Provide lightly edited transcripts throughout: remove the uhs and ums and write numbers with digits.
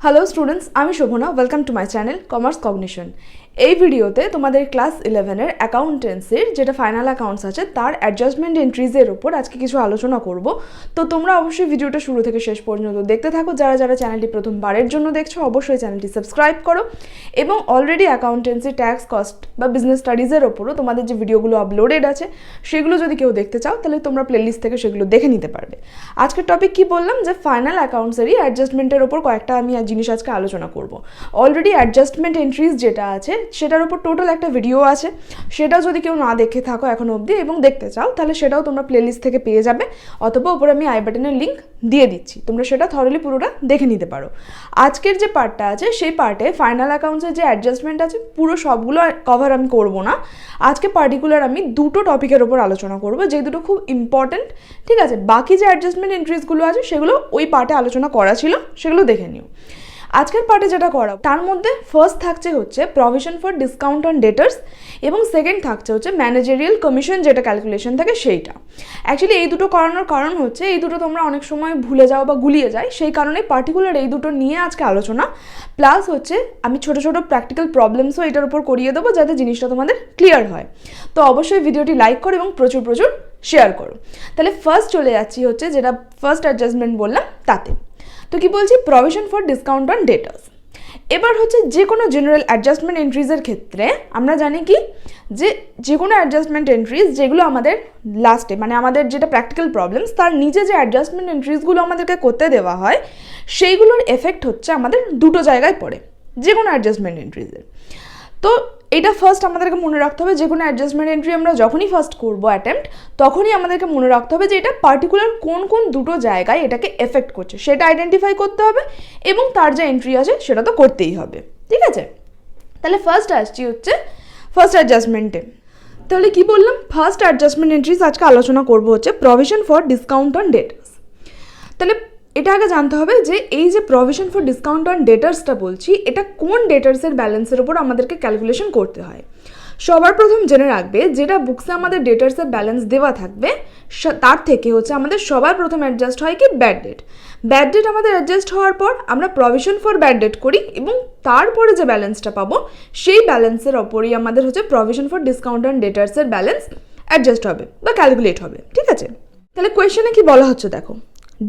Hello students, আমি Shobhana. Welcome to my channel commerce cognition. এই ভিডিওতে তোমাদের ক্লাস 11-এর অ্যাকাউন্টেন্সির যেটা ফাইনাল অ্যাকাউন্টস আছে তার অ্যাডজাস্টমেন্ট এন্ট্রিজের উপর আজকে কিছু আলোচনা করব। তো তোমরা অবশ্যই ভিডিওটা শুরু থেকে শেষ পর্যন্ত দেখতে থাকো। যারা যারা চ্যানেলটি প্রথমবারের জন্য দেখছো অবশ্যই চ্যানেলটি সাবস্ক্রাইব করো এবং অলরেডি অ্যাকাউন্টেন্সি, ট্যাক্স, কস্ট বা বিজনেস স্টাডিজের ওপরও তোমাদের যে ভিডিওগুলো আপলোডেড আছে সেগুলো যদি কেউ দেখতে চাও তাহলে তোমরা প্লেলিস্ট থেকে সেগুলো দেখে নিতে পারবে। আজকের টপিক কি বললাম, যে ফাইনাল অ্যাকাউন্টসেরই অ্যাডজাস্টমেন্টের ওপর কয়েকটা আমি জিনিস আজকে আলোচনা করব। অলরেডি অ্যাডজাস্টমেন্ট এন্ট্রিজ যেটা আছে সেটার উপর টোটাল একটা ভিডিও আছে, সেটাও যদি কেউ না দেখে থাকো এখন অবধি এবং দেখতে চাও তাহলে সেটাও তোমরা প্লেলিস্ট থেকে পেয়ে যাবে, অথবা ওপরে আমি আই বাটনের লিঙ্ক দিয়ে দিচ্ছি, তোমরা সেটা থরলি পুরোটা দেখে নিতে পারো। আজকের যে পার্টটা আছে সেই পার্টে ফাইনাল অ্যাকাউন্টসের যে অ্যাডজাস্টমেন্ট আছে পুরো সবগুলো কভার আমি করব না। আজকে পার্টিকুলার আমি দুটো টপিকের ওপর আলোচনা করব, যে দুটো খুব ইম্পর্টেন্ট। ঠিক আছে, বাকি যে অ্যাডজাস্টমেন্ট এন্ট্রিজগুলো আছে সেগুলো ওই পার্টে আলোচনা করা ছিল, সেগুলো দেখে নিও। আজকের পার্টে যেটা করা তার মধ্যে ফার্স্ট থাকছে হচ্ছে প্রভিশন ফর ডিসকাউন্ট অন ডেটার্স এবং সেকেন্ড থাকছে হচ্ছে ম্যানেজারিয়াল কমিশন, যেটা ক্যালকুলেশন থাকে সেইটা। অ্যাকচুয়ালি এই দুটো করানোর কারণ হচ্ছে এই দুটো তোমরা অনেক সময় ভুলে যাও বা গুলিয়ে যায়, সেই কারণে পার্টিকুলার এই দুটো নিয়ে আজকে আলোচনা। প্লাস হচ্ছে আমি ছোটো ছোটো প্র্যাকটিক্যাল প্রবলেমসও এটার উপর করিয়ে দেবো যাতে জিনিসটা তোমাদের ক্লিয়ার হয়। তো অবশ্যই ভিডিওটি লাইক করো এবং প্রচুর প্রচুর শেয়ার করো। তাহলে ফার্স্ট চলে যাচ্ছি হচ্ছে যেটা ফার্স্ট অ্যাডজাস্টমেন্ট বললাম তাতে। তো কি বলছি, প্রভিশন ফর ডিসকাউন্ট অন ডেটার্স। এবার হচ্ছে যে কোনো জেনারেল অ্যাডজাস্টমেন্ট এন্ট্রিজের ক্ষেত্রে আমরা জানি কি যে কোনো অ্যাডজাস্টমেন্ট এন্ট্রিজ যেগুলো আমাদের লাস্টে মানে আমাদের যেটা প্র্যাকটিক্যাল প্রবলেমস তার নিচে যে অ্যাডজাস্টমেন্ট এন্ট্রিজগুলো আমাদেরকে করতে দেওয়া হয় সেইগুলোর এফেক্ট হচ্ছে আমাদের দুটো জায়গায় পড়ে যে কোনো অ্যাডজাস্টমেন্ট এন্ট্রিজের। তো এটা ফার্স্ট আমাদেরকে মনে রাখতে হবে, যে কোনো অ্যাডজাস্টমেন্ট এন্ট্রি আমরা যখনই ফার্স্ট করবো অ্যাটেম্প্ট তখনই আমাদেরকে মনে রাখতে হবে যে এটা পার্টিকুলার কোন কোন দুটো জায়গায় এটাকে এফেক্ট করছে সেটা আইডেন্টিফাই করতে হবে এবং তার যে এন্ট্রি আছে সেটা তো করতেই হবে। ঠিক আছে, তাহলে ফার্স্ট আসছি হচ্ছে ফার্স্ট অ্যাডজাস্টমেন্টে। তাহলে কি বললাম, ফার্স্ট অ্যাডজাস্টমেন্ট এন্ট্রিজ আজকে আলোচনা করবো হচ্ছে প্রভিশন ফর ডিসকাউন্ট অন ডেটার্স। তাহলে এটা আগে জানতে হবে যে এই যে প্রভিশন ফর ডিসকাউন্ট অন ডেটার্সটা বলছি এটা কোন ডেটার্সের ব্যালেন্সের উপর আমাদেরকে ক্যালকুলেশন করতে হয়। সবার প্রথম জেনে রাখবে যেটা বুকসে আমাদের ডেটার্সের ব্যালেন্স দেওয়া থাকবে তার থেকে হচ্ছে আমাদের সবার প্রথম অ্যাডজাস্ট হয় কি ব্যাড ডেট। ব্যাড ডেট আমাদের অ্যাডজাস্ট হওয়ার পর আমরা প্রভিশন ফর ব্যাড ডেট করি এবং তারপরে যে ব্যালেন্সটা পাবো সেই ব্যালেন্সের ওপরই আমাদের হচ্ছে প্রভিশন ফর ডিসকাউন্ট অন ডেটার্সের ব্যালেন্স অ্যাডজাস্ট হবে বা ক্যালকুলেট হবে। ঠিক আছে, তাহলে কোয়েশ্চেনে কি বলা হচ্ছে দেখো,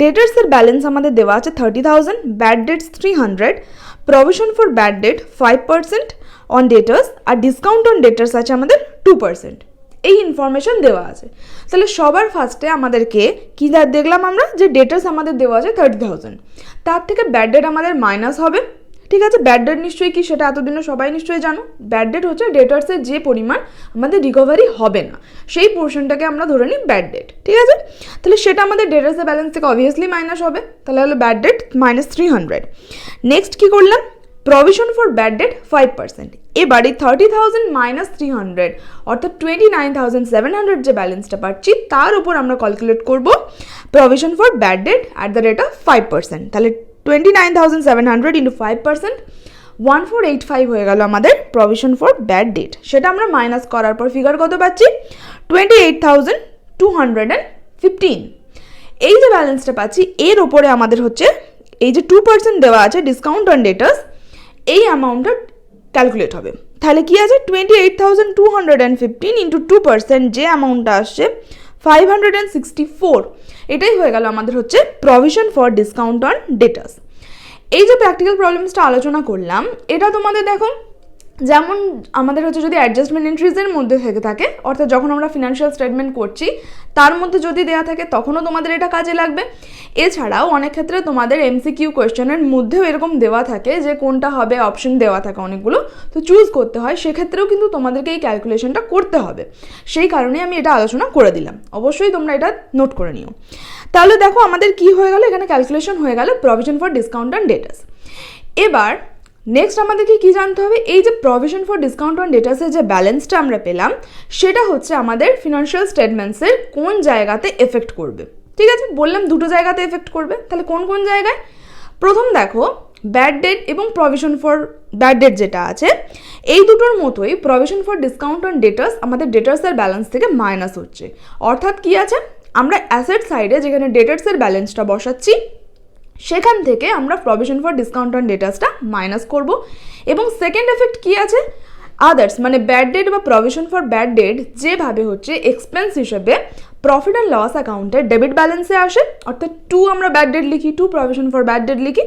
ডেটার্সের ব্যালেন্স আমাদের দেওয়া আছে 30,000, bad debts 300, provision for bad debt 5% on debtors আর ডিসকাউন্ট অন ডেটার্স আছে আমাদের 2%। এই ইনফরমেশন দেওয়া আছে। তাহলে সবার ফার্স্টে আমাদেরকে কী দেখলাম আমরা যে ডেটার্স আমাদের দেওয়া আছে 30,000, তার থেকে ব্যাড ডেট আমাদের মাইনাস হবে। ঠিক আছে, ব্যাড ডেট নিশ্চয়ই কি সেটা এতদিনে সবাই নিশ্চয়ই জানো। ব্যাড ডেট হচ্ছে ডেটার্সের যে পরিমাণ আমাদের রিকভারি হবে না সেই পোর্শনটাকে আমরা ধরে নিই ব্যাড ডেট। ঠিক আছে, তাহলে সেটা আমাদের ডেটার্সের ব্যালেন্স থেকে অবভিয়াসলি মাইনাস হবে, তাহলে হলো ব্যাড ডেট -300। নেক্সট কী করলাম, প্রভিশন ফর ব্যাড ডেট 5%। এবার এই 30,000 -300 অর্থাৎ 29,700 যে ব্যালেন্সটা পাচ্ছি তার উপর আমরা ক্যালকুলেট করব provision for bad date at the rate of 5%। তাহলে 29,700 ইন্টু 5%, 1485 হয়ে গেল আমাদের প্রভিশন ফর ব্যাড ডেট। সেটা আমরা মাইনাস করার পর ফিগার কত পাচ্ছি 28,215। এই যে ব্যালেন্সটা পাচ্ছি এর ওপরে আমাদের হচ্ছে এই যে 2% দেওয়া আছে ডিসকাউন্ট অন ডেটার্স, এই অ্যামাউন্টটা ক্যালকুলেট হবে। তাহলে কি আছে 28,215 ইন্টু 2% যে অ্যামাউন্টটা আসছে 564, এটাই হয়ে গেল আমাদের হচ্ছে প্রভিশন ফর ডিসকাউন্ট অন ডেটার্স। এই যে প্র্যাকটিক্যাল প্রবলেমসটা আলোচনা করলাম এটা তোমাদের দেখো যেমন আমাদের হচ্ছে যদি অ্যাডজাস্টমেন্ট এন্ট্রিজের মধ্যে থেকে থাকে অর্থাৎ যখন আমরা ফিনান্সিয়াল স্টেটমেন্ট করছি তার মধ্যে যদি দেওয়া থাকে তখনও তোমাদের এটা কাজে লাগবে। এছাড়াও অনেক ক্ষেত্রে তোমাদের এমসিকিউ কোয়েশ্চেনের মধ্যেও এরকম দেওয়া থাকে যে কোনটা হবে, অপশন দেওয়া থাকে অনেকগুলো, তো চুজ করতে হয়, সেক্ষেত্রেও কিন্তু তোমাদেরকে এই ক্যালকুলেশনটা করতে হবে। সেই কারণে আমি এটা আলোচনা করে দিলাম, অবশ্যই তোমরা এটা নোট করে নিও। তাহলে দেখো আমাদের কি হয়ে গেল, এখানে ক্যালকুলেশন হয়ে গেল প্রভিশন ফর ডিসকাউন্ট অন ডেটার্স। এবার নেক্সট আমাদেরকে কি জানতে হবে, এই যে প্রভিশন ফর ডিসকাউন্ট অন ডেটার্সের যে ব্যালেন্সটা আমরা পেলাম সেটা হচ্ছে আমাদের ফিনান্সিয়াল স্টেটমেন্টসের কোন জায়গাতে এফেক্ট করবে। ঠিক আছে, বললাম দুটো জায়গাতে এফেক্ট করবে, তাহলে কোন কোন জায়গায়। প্রথম দেখো ব্যাড ডেট এবং প্রভিশন ফর ব্যাড ডেট যেটা আছে এই দুটোর মতোই প্রভিশন ফর ডিসকাউন্ট অন ডেটার্স আমাদের ডেটার্সের ব্যালেন্স থেকে মাইনাস হচ্ছে। অর্থাৎ কি আছে, আমরা অ্যাসেট সাইডে যেখানে ডেটার্সের ব্যালেন্সটা বসাচ্ছি সেখান থেকে আমরা প্রভিশন ফর ডিসকাউন্ট অন ডেটাসটা মাইনাস করব। এবং সেকেন্ড এফেক্ট কি আছে, আদার্স মানে ব্যাড ডেট বা প্রভিশন ফর ব্যাড ডেট যেভাবে হচ্ছে এক্সপেন্স হিসেবে প্রফিট অ্যান্ড লস অ্যাকাউন্টের ডেবিট ব্যালেন্সে আসে, অর্থাৎ 2 আমরা ব্যাড ডেট লিখি, 2 প্রভিশন ফর ব্যাড ডেট লিখি,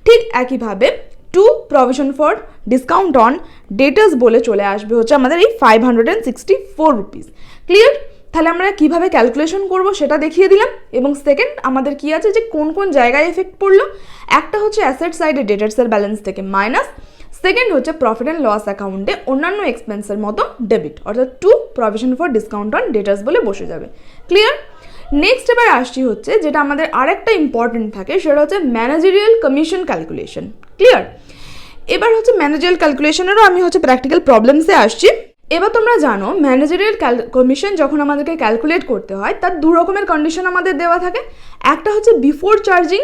ঠিক একইভাবে 2 প্রভিশন ফর ডিসকাউন্ট অন ডেটাস বলে চলে আসবে হচ্ছে আমাদের এই 564 রুপিস। ক্লিয়ার? তাহলে আমরা কিভাবে ক্যালকুলেশন করব সেটা দেখিয়ে দিলাম। এবং সেকেন্ড আমাদের কি আছে যে কোন কোন জায়গায় এফেক্ট পড়লো, একটা হচ্ছে অ্যাসেট সাইডে ডেটার্সের ব্যালেন্স থেকে মাইনাস, সেকেন্ড হচ্ছে প্রফিট অ্যান্ড লস অ্যাকাউন্টে অন্যান্য এক্সপেন্সের মতো ডেবিট, অর্থাৎ 2 প্রভিশন ফর ডিসকাউন্ট অন ডেটার্স বলে বসে যাবে। ক্লিয়ার? নেক্সট এবার আসছি হচ্ছে যেটা আমাদের আরেকটা ইম্পর্টেন্ট থাকে, সেটা হচ্ছে ম্যানেজারিয়াল কমিশন ক্যালকুলেশন। ক্লিয়ার? এবার হচ্ছে ম্যানেজারিয়াল ক্যালকুলেশনেরও আমি হচ্ছে প্র্যাকটিক্যাল প্রবলেমসে আসছি। এবার তোমরা জানো ম্যানেজারিয়াল কমিশন যখন আমাদেরকে ক্যালকুলেট করতে হয় তার 2 রকমের কন্ডিশন আমাদের দেওয়া থাকে, একটা হচ্ছে বিফোর চার্জিং,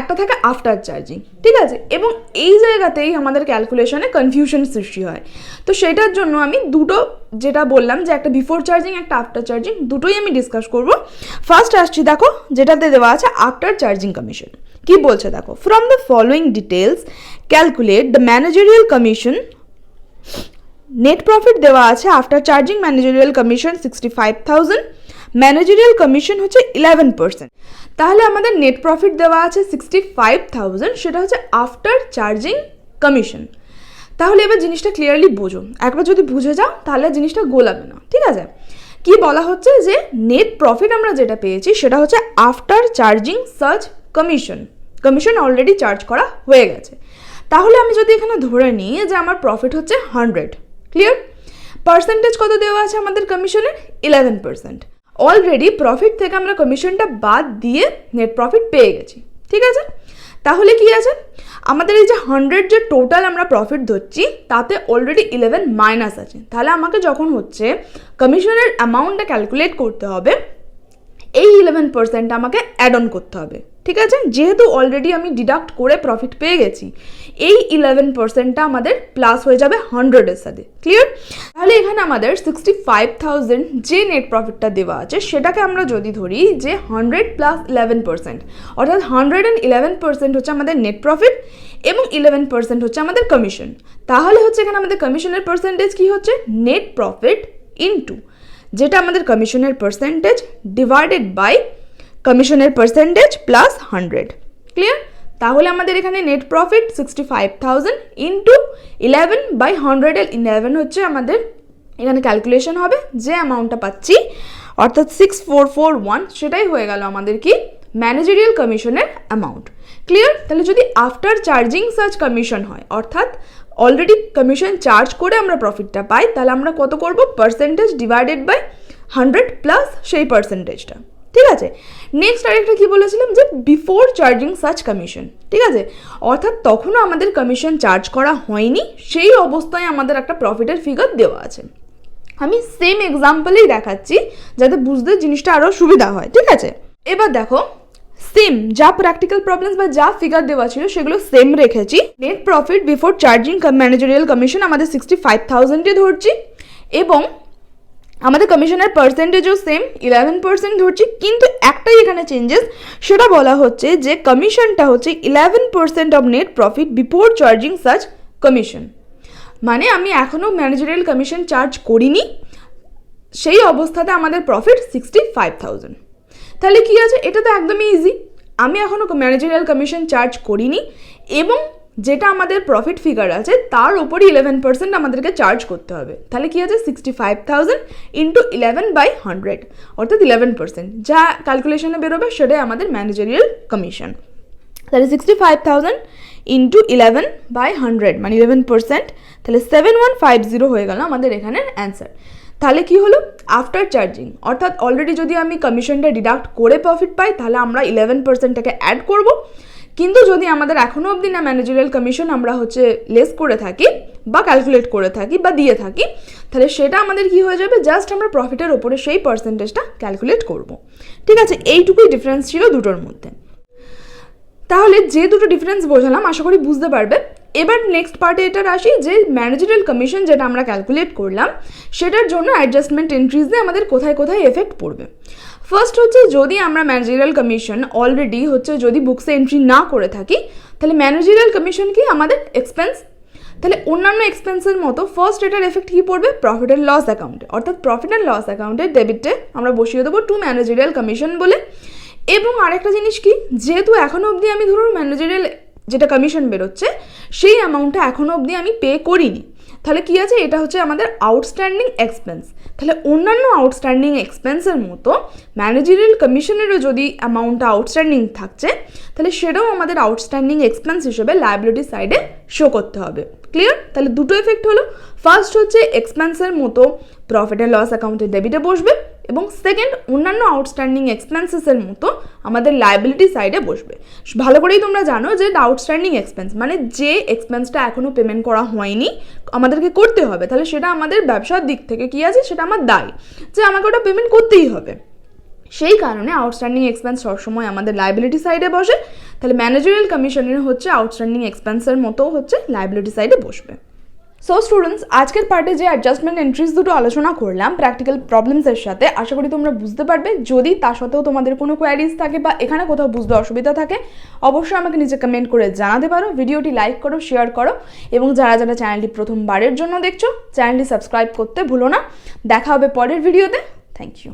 একটা থাকে আফটার চার্জিং। ঠিক আছে? এবং এই জায়গাতেই আমাদের ক্যালকুলেশনে কনফিউশন সৃষ্টি হয়। তো সেটার জন্য আমি দুটো যেটা বললাম যে একটা বিফোর চার্জিং একটা আফটার চার্জিং, দুটোই আমি ডিসকাস করব। ফার্স্ট আসছি, দেখো যেটাতে দেওয়া আছে আফটার চার্জিং কমিশন। কি বলছে দেখো, from the following details calculate the managerial commission. Net profit দেওয়া আছে after charging managerial commission 65,000, managerial commission হচ্ছে 11%। তাহলে আমাদের নেট প্রফিট দেওয়া আছে 65,000, সেটা হচ্ছে আফটার চার্জিং কমিশন। তাহলে এবার জিনিসটা ক্লিয়ারলি বোঝো, একবার যদি বুঝে যাও তাহলে জিনিসটা গোলাবে না। ঠিক আছে? কি বলা হচ্ছে যে নেট প্রফিট আমরা যেটা পেয়েছি সেটা হচ্ছে after charging search commission, commission already charge করা হয়ে গেছে। তাহলে আমি যদি এখানে ধরে নিই যে আমার প্রফিট হচ্ছে 100, ক্লিয়ার? পার্সেন্টেজ কত দেওয়া আছে আমাদের কমিশনের? 11%। অলরেডি প্রফিট থেকে আমরা কমিশনটা বাদ দিয়ে নেট প্রফিট পেয়ে গেছি। ঠিক আছে? তাহলে কি আছে, আমাদের এই যে 100 যে টোটাল আমরা প্রফিট ধরছি তাতে অলরেডি 11 মাইনাস আছে। তাহলে আমাকে যখন হচ্ছে কমিশনের অ্যামাউন্টটা ক্যালকুলেট করতে হবে, এই 11% আমাকে অ্যাড অন করতে হবে। ঠিক আছে? যেহেতু অলরেডি আমি ডিডাক্ট করে প্রফিট পেয়ে গেছি, এই 11%টা আমাদের প্লাস হয়ে যাবে 100-এর সাথে। ক্লিয়ার? তাহলে এখানে আমাদের 65,000 যে নেট প্রফিটটা দেওয়া আছে সেটাকে আমরা যদি ধরি যে 100 + 11%, অর্থাৎ 111% হচ্ছে আমাদের নেট প্রফিট এবং 11% হচ্ছে আমাদের কমিশন। তাহলে হচ্ছে এখানে আমাদের কমিশনের পার্সেন্টেজ কি হচ্ছে, নেট প্রফিট ইনটু যেটা আমাদের কমিশনের পার্সেন্টেজ ডিভাইডেড বাই কমিশনের পার্সেন্টেজ প্লাস 100। ক্লিয়ার? তাহলে আমাদের এখানে নেট প্রফিট 65,000 ইন্টু 11/111 হচ্ছে আমাদের এখানে ক্যালকুলেশন হবে, যে অ্যামাউন্টটা পাচ্ছি অর্থাৎ 6441, সেটাই হয়ে গেল আমাদের কি ম্যানেজারিয়াল কমিশনের অ্যামাউন্ট। ক্লিয়ার? তাহলে যদি আফটার চার্জিং সার্চ কমিশন হয়, অর্থাৎ অলরেডি কমিশন চার্জ করে আমরা প্রফিটটা পাই, তাহলে আমরা কত করব, পার্সেন্টেজ ডিভাইডেড বাই 100 প্লাস সেই পার্সেন্টেজটা। ঠিক আছে? নেক্সট আরেকটা কি বলেছিলাম যে বিফোর চার্জিং সার্চ কমিশন। ঠিক আছে? অর্থাৎ তখনও আমাদের কমিশন চার্জ করা হয়নি, সেই অবস্থায় আমাদের একটা প্রফিটের ফিগার দেওয়া আছে। আমি সেম এক্সাম্পলেই দেখাচ্ছি যাতে বুঝতে জিনিসটা আরও সুবিধা হয়। ঠিক আছে? এবার দেখো সেম যা প্র্যাকটিক্যাল প্রবলেমস বা যা ফিগার দেওয়া ছিল সেগুলো সেম রেখেছি। Net profit before charging managerial commission আমাদের 65,000-এ ধরছি এবং আমাদের কমিশনের পার্সেন্টেজও সেম 11% ধরছি, কিন্তু একটাই এখানে চেঞ্জেস, সেটা বলা হচ্ছে যে কমিশনটা হচ্ছে 11% of net profit before charging search commission. মানে আমি এখনও ম্যানেজারিয়াল কমিশন চার্জ করিনি, সেই অবস্থাতে আমাদের প্রফিট 65,000। তাহলে কি আছে, এটা তো একদমই ইজি। আমি এখনও ম্যানেজারিয়াল কমিশন চার্জ করিনি এবং যেটা আমাদের প্রফিট ফিগার আছে তার উপরই 11% আমাদেরকে চার্জ করতে হবে। তাহলে কি আছে, 65,000 ইন্টু 11/100 অর্থাৎ 11%, যা ক্যালকুলেশনে বেরোবে সেটাই আমাদের ম্যানেজারিয়াল কমিশন। তাহলে 65,000 ইন্টু 11/100 মানে 11%, তাহলে 7150 হয়ে গেল আমাদের এখানের অ্যান্সার। তাহলে কি হলো, আফটার চার্জিং, অর্থাৎ অলরেডি যদি আমি কমিশনটা ডিডাক্ট করে প্রফিট পাই তাহলে আমরা 11%টাকে অ্যাড করব, কিন্তু যদি আমাদের এখনও অবধি না ম্যানেজারিয়াল কমিশন আমরা হচ্ছে লেস করে থাকি বা ক্যালকুলেট করে থাকি বা দিয়ে থাকি, তাহলে সেটা আমাদের কি হয়ে যাবে, জাস্ট আমরা প্রফিটের ওপরে সেই পার্সেন্টেজটা ক্যালকুলেট করব। ঠিক আছে? এইটুকুই ডিফারেন্স ছিল দুটোর মধ্যে। তাহলে যে দুটো ডিফারেন্স বোঝালাম আশা করি বুঝতে পারবে। এবার নেক্সট পার্টে এটা আসি যে ম্যানেজারিয়াল কমিশন যেটা আমরা ক্যালকুলেট করলাম সেটার জন্য অ্যাডজাস্টমেন্ট এন্ট্রিজে আমাদের কোথায় কোথায় এফেক্ট পড়বে। ফার্স্ট হচ্ছে যদি আমরা ম্যানেজারিয়াল কমিশন অলরেডি হচ্ছে যদি বুকসে এন্ট্রি না করে থাকি তাহলে ম্যানেজারিয়াল কমিশন কি আমাদের এক্সপেন্স, তাহলে অন্যান্য এক্সপেন্সের মতো ফার্স্ট এটার এফেক্ট কী পড়বে প্রফিট অ্যান্ড লস অ্যাকাউন্টে, অর্থাৎ প্রফিট অ্যান্ড লস অ্যাকাউন্টের ডেবিটে আমরা বসিয়ে দেবো টু ম্যানেজারিয়াল কমিশন বলে। এবং আরেকটা জিনিস কি, যেহেতু এখনও অবধি আমি ধরুন ম্যানেজারিয়াল যেটা কমিশন বেরোচ্ছে সেই অ্যামাউন্টটা এখনও অবধি আমি পে করিনি, তাহলে কি আছে এটা হচ্ছে আমাদের আউটস্ট্যান্ডিং এক্সপেন্স। তাহলে অন্যান্য আউটস্ট্যান্ডিং এক্সপেন্সের মতো ম্যানেজারিয়াল কমিশনেরও যদি অ্যামাউন্টটা আউটস্ট্যান্ডিং থাকছে তাহলে সেটাও আমাদের আউটস্ট্যান্ডিং এক্সপেন্স হিসেবে লায়াবিলিটি সাইডে শো করতে হবে। ক্লিয়ার? তাহলে দুটো এফেক্ট হলো, ফার্স্ট হচ্ছে এক্সপেন্সের মতো প্রফিট অ্যান্ড লস অ্যাকাউন্টের ডেবিটে বসবে, এবং সেকেন্ড অন্যান্য আউটস্ট্যান্ডিং এক্সপেন্সেসের মতো আমাদের লায়াবিলিটি সাইডে বসবে। ভালো করেই তোমরা জানো যে আউটস্ট্যান্ডিং এক্সপেন্স মানে যে এক্সপেন্সটা এখনও পেমেন্ট করা হয়নি আমাদেরকে করতে হবে, তাহলে সেটা আমাদের ব্যবসার দিক থেকে কী আছে সেটা আমার দায় যে আমাকে ওটা পেমেন্ট করতেই হবে। সেই কারণে আউটস্ট্যান্ডিং এক্সপেন্স সবসময় আমাদের লায়াবিলিটি সাইডে বসে, তাহলে ম্যানেজারিয়াল কমিশনের হচ্ছে আউটস্ট্যান্ডিং এক্সপেন্সের মতো হচ্ছে লায়াবিলিটি সাইডে বসবে। সো স্টুডেন্টস, আজকের পার্টে যে অ্যাডজাস্টমেন্ট এন্ট্রিজ দুটো আলোচনা করলাম প্র্যাকটিক্যাল প্রবলেমসের সাথে, আশা করি তোমরা বুঝতে পারবে। যদি তার সাথেও তোমাদের কোনো কোয়ারিজ থাকে বা এখানে কোথাও বুঝতে অসুবিধা থাকে অবশ্যই আমাকে নিচে কমেন্ট করে জানাতে পারো। ভিডিওটি লাইক করো, শেয়ার করো, এবং যারা যারা চ্যানেলটি প্রথমবারের জন্য দেখছো চ্যানেলটি সাবস্ক্রাইব করতে ভুলো না। দেখা হবে পরের ভিডিওতে। Thank you.